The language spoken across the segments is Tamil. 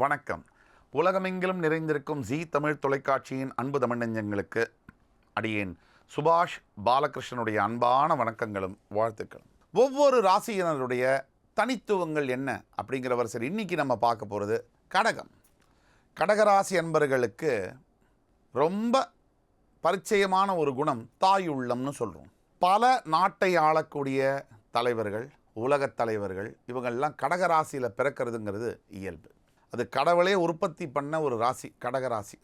வணக்கம். உலகமெங்கிலும் நிறைந்திருக்கும் ஜீ தமிழ் தொலைக்காட்சியின் அன்பு தமிழ் நெஞ்சங்களுக்கு அடியேன் சுபாஷ் பாலகிருஷ்ணனுடைய அன்பான வணக்கங்களும் வாழ்த்துக்களும். ஒவ்வொரு ராசியினருடைய தனித்துவங்கள் என்ன அப்படிங்கிற வரிசையில் இன்றைக்கி நம்ம பார்க்க போகிறது கடகம். கடகராசி அன்பர்களுக்கு ரொம்ப பரிச்சயமான ஒரு குணம் தாயுள்ளம்னு சொல்கிறோம். பல நாட்டை ஆளக்கூடிய தலைவர்கள், உலகத் தலைவர்கள் இவங்கள்லாம் கடகராசியில் பிறக்கிறதுங்கிறது இயல்பு. அது கடவுளே உற்பத்தி பண்ண ஒரு ராசி கடகராசி.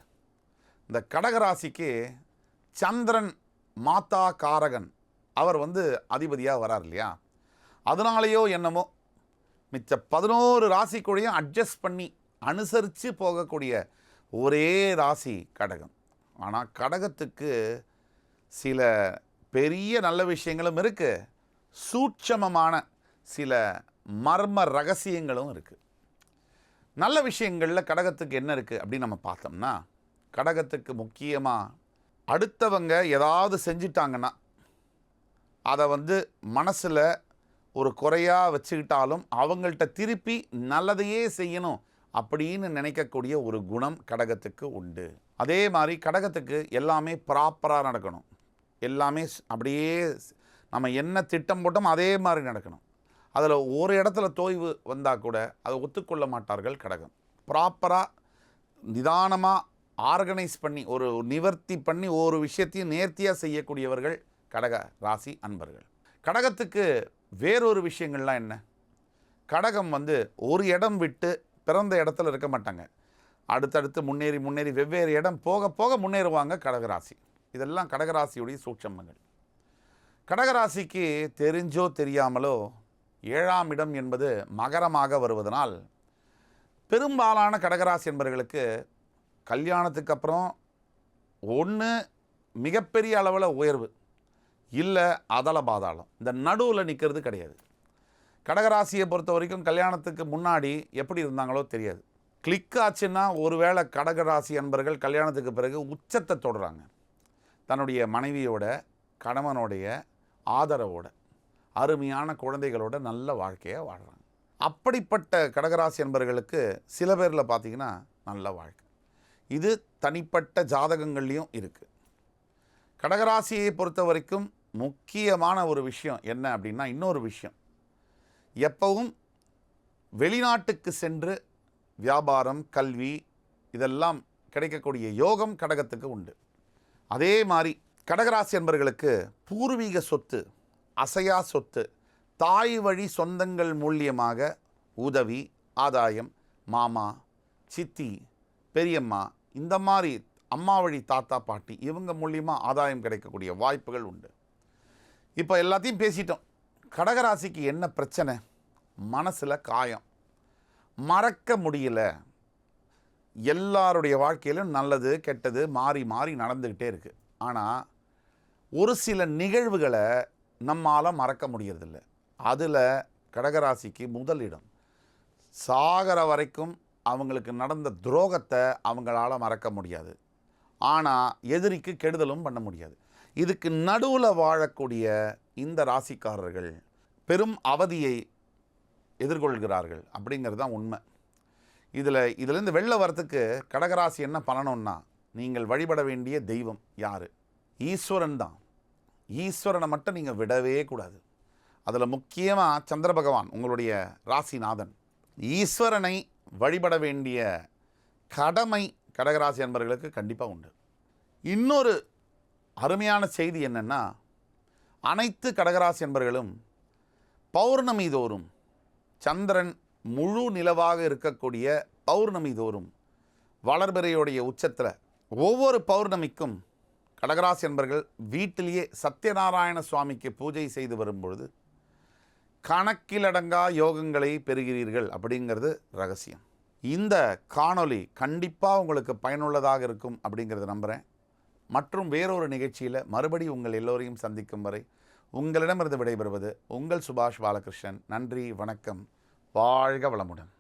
இந்த கடகராசிக்கு சந்திரன் மாதா காரகன் அவர் அதிபதியாக வரார் இல்லையா, அதனாலேயோ என்னமோ மிச்ச 11 ராசிக்குள்ளேயும் அட்ஜஸ்ட் பண்ணி அனுசரித்து போகக்கூடிய ஒரே ராசி கடகம். ஆனால் கடகத்துக்கு சில பெரிய நல்ல விஷயங்களும் இருக்குது, சூட்சமமான சில மர்ம ரகசியங்களும் இருக்குது. நல்ல விஷயங்களில் கடகத்துக்கு என்ன இருக்குது அப்படின்னு நம்ம பார்த்தோம்னா, கடகத்துக்கு முக்கியமாக அடுத்தவங்க ஏதாவது செஞ்சிட்டாங்கன்னா அதை மனசில் ஒரு குறையாக வச்சுக்கிட்டாலும் அவங்கள்ட்ட திருப்பி நல்லதையே செய்யணும் அப்படின்னு நினைக்கக்கூடிய ஒரு குணம் கடகத்துக்கு உண்டு. அதே மாதிரி கடகத்துக்கு எல்லாமே ப்ராப்பராக நடக்கணும், எல்லாமே அப்படியே நம்ம என்ன திட்டம் போட்டோம் அதே மாதிரி நடக்கணும். அதில் ஒரு இடத்துல தோய்வு வந்தால் கூட அதை ஒத்துக்கொள்ள மாட்டார்கள் கடகம். ப்ராப்பராக நிதானமாக ஆர்கனைஸ் பண்ணி ஒரு நிவர்த்தி பண்ணி ஒரு விஷயத்தையும் நேர்த்தியாக செய்யக்கூடியவர்கள் கடக ராசி அன்பர்கள். கடகத்துக்கு வேறொரு விஷயங்கள்லாம் என்ன, கடகம் ஒரு இடம் விட்டு பிறந்த இடத்துல இருக்க மாட்டாங்க, அடுத்தடுத்து முன்னேறி முன்னேறி வெவ்வேறு இடம் போக போக முன்னேறுவாங்க கடகராசி. இதெல்லாம் கடகராசியுடைய சூட்சமங்கள். கடகராசிக்கு தெரிஞ்சோ தெரியாமலோ 7ஆம் இடம் என்பது மகரமாக வருவதனால் பெரும்பாலான கடகராசி என்பவர்களுக்கு கல்யாணத்துக்கு அப்புறம் ஒன்று மிகப்பெரிய அளவில் உயர்வு, இல்லை அதல பாதாளம், இந்த நடுவில் நிற்கிறது கிடையாது. கடகராசியை பொறுத்த வரைக்கும் கல்யாணத்துக்கு முன்னாடி எப்படி இருந்தாங்களோ தெரியாது. கிளிக் ஆச்சுன்னா ஒருவேளை கடகராசி என்பவர்கள் கல்யாணத்துக்கு பிறகு உச்சத்தை தொடுறாங்க, தன்னுடைய மனைவியோட கணவனுடைய ஆதரவோட அருமையான குழந்தைகளோட நல்ல வாழ்க்கையை வாழ்கிறாங்க. அப்படிப்பட்ட கடகராசி என்பவர்களுக்கு சில பேரில் பார்த்திங்கன்னா நல்ல வாழ்க்கை. இது தனிப்பட்ட ஜாதகங்கள்லேயும் இருக்குது. கடகராசியை பொறுத்த வரைக்கும் முக்கியமான ஒரு விஷயம் என்ன அப்படின்னா, இன்னொரு விஷயம், எப்பவும் வெளிநாட்டுக்கு சென்று வியாபாரம் கல்வி இதெல்லாம் கிடைக்கக்கூடிய யோகம் கடகத்துக்கு உண்டு. அதே மாதிரி கடகராசி என்பவர்களுக்கு பூர்வீக சொத்து, அசையா சொத்து, தாய் வழி சொந்தங்கள் மூலியமாக உதவி, ஆதாயம், மாமா, சித்தி, பெரியம்மா, இந்த மாதிரி அம்மா வழி தாத்தா பாட்டி இவங்க மூலியமாக ஆதாயம் கிடைக்கக்கூடிய வாய்ப்புகள் உண்டு. இப்போ எல்லாத்தையும் பேசிட்டோம். கடகராசிக்கு என்ன பிரச்சனை, மனசில் காயம், மறக்க முடியல. எல்லாருடைய வாழ்க்கையிலும் நல்லது கெட்டது மாறி மாறி நடந்துக்கிட்டே இருக்குது. ஆனால் ஒரு சில நிகழ்வுகளை நம்மால் மறக்க முடியறதில்ல. அதில் கடகராசிக்கு முதலிடம். சாகர வரைக்கும் அவங்களுக்கு நடந்த துரோகத்தை அவங்களால மறக்க முடியாது, ஆனால் எதிரிக்கு கெடுதலும் பண்ண முடியாது. இதுக்கு நடுவில் வாழக்கூடிய இந்த ராசிக்காரர்கள் பெரும் அவதியை எதிர்கொள்கிறார்கள் அப்படிங்கிறது தான் உண்மை. இதிலேருந்து வெளில வரத்துக்கு கடகராசி என்ன பண்ணணும்னா, நீங்கள் வழிபட வேண்டிய தெய்வம் யார்? ஈஸ்வரன் தான். ஈஸ்வரனை மட்டும் நீங்கள் விடவே கூடாது. அதில் முக்கியமாக சந்திர பகவான் உங்களுடைய ராசிநாதன். ஈஸ்வரனை வழிபட வேண்டிய கடமை கடகராசி என்பவர்களுக்கு கண்டிப்பாக உண்டு. இன்னொரு அருமையான செய்தி என்னென்னா, அனைத்து கடகராசி என்பவர்களும் பௌர்ணமி தோறும், சந்திரன் முழு நிலவாக இருக்கக்கூடிய பௌர்ணமி தோறும் வளர்பிறையுடைய உச்சத்தில் ஒவ்வொரு பௌர்ணமிக்கும் கடகராசி என்பவர்கள் வீட்டிலேயே சத்யநாராயண சுவாமிக்கு பூஜை செய்து வரும்பொழுது கணக்கிலடங்கா யோகங்களை பெறுகிறீர்கள் அப்படிங்கிறது ரகசியம். இந்த காணொளி கண்டிப்பாக உங்களுக்கு பயனுள்ளதாக இருக்கும் அப்படிங்கிறத நம்புகிறேன். மற்றும் வேறொரு நிகழ்ச்சியில் மறுபடியும் உங்கள் எல்லோரையும் சந்திக்கும் வரை உங்களிடமிருந்து விடைபெறுவது உங்கள் சுபாஷ் பாலகிருஷ்ணன். நன்றி, வணக்கம், வாழ்க வளமுடன்.